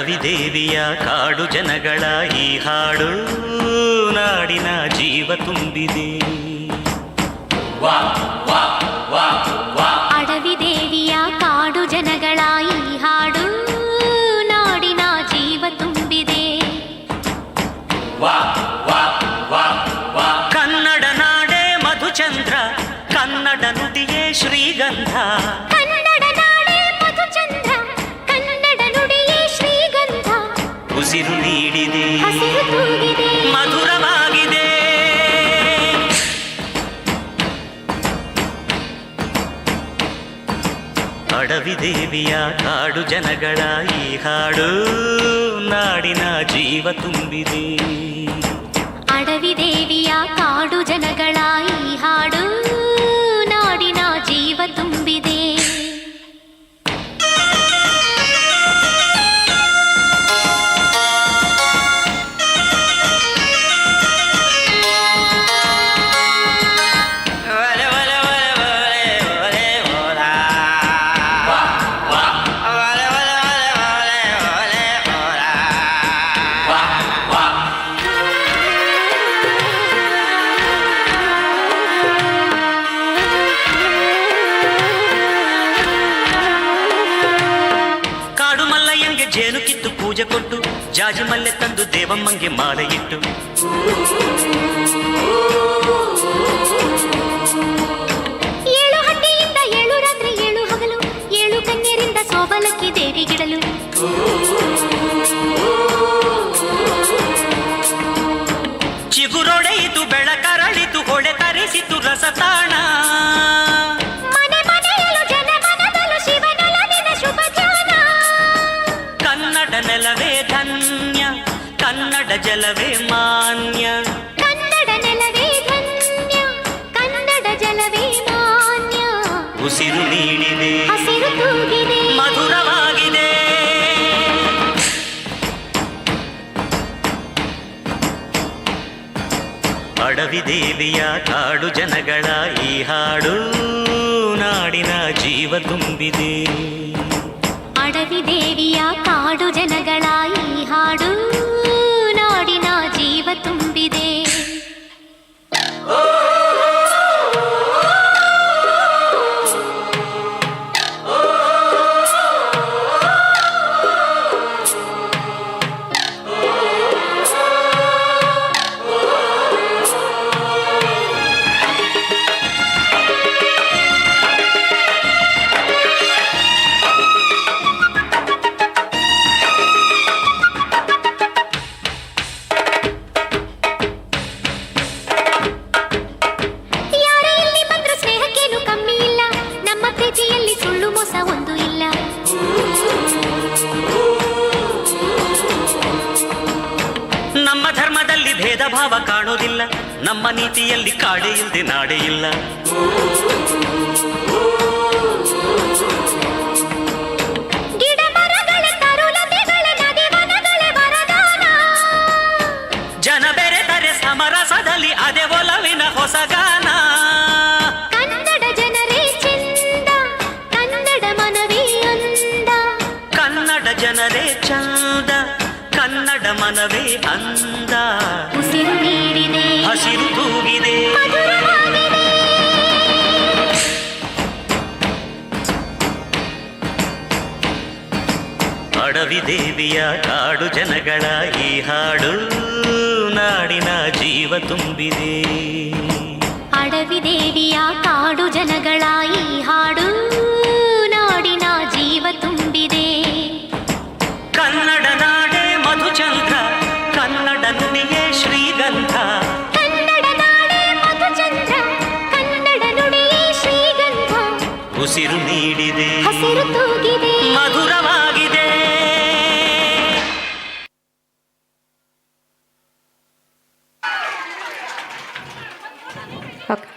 ಅಡವಿ ದೇವಿಯ ಕಾಡು ಜನಗಳ ಈ ಹಾಡು ನಾಡಿನ ಜೀವ ತುಂಬಿದೆ. ಅಡವಿ ದೇವಿಯ ಕಾಡು ಜನಗಳ ಈ ಹಾಡು ನಾಡಿನ ಜೀವ ತುಂಬಿದೆ. ಕನ್ನಡ ನಾಡೇ ಮಧುಚಂದ್ರ, ಕನ್ನಡ ನುಡಿಯೇ ಶ್ರೀಗಂಧ. ಉಸಿರು ನೀಡಿದೆ, ಮಧುರವಾಗಿದೆ. ಅಡವಿ ದೇವಿಯ ಕಾಡು ಜನಗಳ ಈ ಹಾಡು ನಾಡಿನ ಜೀವ ತುಂಬಿದೆ. ಅಡವಿ ದೇವಿಯ ಕಾಡು ಜನಗಳ ಈ ಹಾಡು ನಾಡಿನ ಜೀವ ತುಂಬಿದೆ. ಜೇನು ಕಿತ್ತು ಪೂಜೆ ಕೊಟ್ಟು ಜಾಜಿ ಮಲ್ಲೆ ತಂದು ದೇವಮ್ಮಂಗೆ ಮಾಲೆ ಇಟ್ಟು ಏಳು ಹಟ್ಟಿಯಿಂದ ಏಳು ರಾತ್ರಿ ಏಳು ಹಗಲು ಏಳು ಕನ್ಯರಿಂದ ಸೋಬಲಕ್ಕಿ ದೇವಿಗಿಡಲು ಚಿಗುರೊಡೆಯಿತು ಬೆಳಕರಳಿತು ಹೊಳೆ ತರಿಸಿತು ರಸತಾಣ. ನೆಲವೇ ಧನ್ಯ, ಕನ್ನಡ ಜಲವೇ ಮಾನ್ಯ. ಕನ್ನಡ ನೆಲವೇ ಧನ್ಯ, ಕನ್ನಡ ಜಲವೇ ಮಾನ್ಯ. ಉಸಿರು ನೀಡಿದೆ, ಹಸಿರು ತೂಗಿದೆ, ಮಧುರವಾಗಿದೆ. ಅಡವಿ ದೇವಿಯ ಕಾಡು ಜನಗಳ ಈ ಹಾಡು ನಾಡಿನ ಜೀವ ತುಂಬಿದೆ. ಅಡವಿ ದೇವಿಯ ಕಾಡು ಜನಗಳ ಈ ಹಾಡು ನಾಡಿನ ಜೀವ ತುಂಬಿದೆ. ನಮ್ಮ ಧರ್ಮದಲ್ಲಿ ಭೇದ ಭಾವ ಕಾಣೋದಿಲ್ಲ, ನಮ್ಮ ನೀತಿಯಲ್ಲಿ ಕಾಡೆ ಇಲ್ಲದೆ ನಾಡೆ ಇಲ್ಲ. ಗಿಡ ಮರಗಳ ತರುಲತೆಗಳ ನದಿ ವನಗಳ ವರದಾನ. ಜನ ಬೆರೆತರೆ ಸಮರಸದಲ್ಲಿ ಅದೇ ಒಲವಿನ ಹೊಸಗಾನ. ಕನ್ನಡ ಜನರೇ ಚಂದ, ಕನ್ನಡ ಮನವೇ ಅಂದ. ಕನ್ನಡ ಜನರೇ ಚಂದ, ಕನ್ನಡ ಮನವೇ ಅಂದ. ಉಸಿರು ನೀಡಿದೆ, ಹಸಿರು ತೂಗಿದೆ, ಮಧುರವಾಗಿದೆ. ಅಡವಿ ದೇವಿಯ ಕಾಡು ಜನಗಳ ಈ ಹಾಡು ನಾಡಿನ ಜೀವ ತುಂಬಿದೆ. ಅಡವಿ ದೇವಿಯ ಕಾಡು ಜನಗಳ ಈ ಹಾಡು ನಾಡಿನ ಜೀವ ತುಂಬಿದೆ. ಕನ್ನಡ ನಾಡೇ ಮಧುಚಂದ್ರ, ಕನ್ನಡ ನುಡಿಯೇ ಶ್ರೀಗಂಧ. ಕನ್ನಡ ನಾಡೇ ಮಧುಚಂದ್ರ, ಕನ್ನಡ ನುಡಿಯೇ ಶ್ರೀಗಂಧ. ಉಸಿರು ನೀಡಿದೆ, ಹಸಿರು ತೂಗಿದೆ, ಮಧುರವಾಗಿದೆ. ಓಕೆ.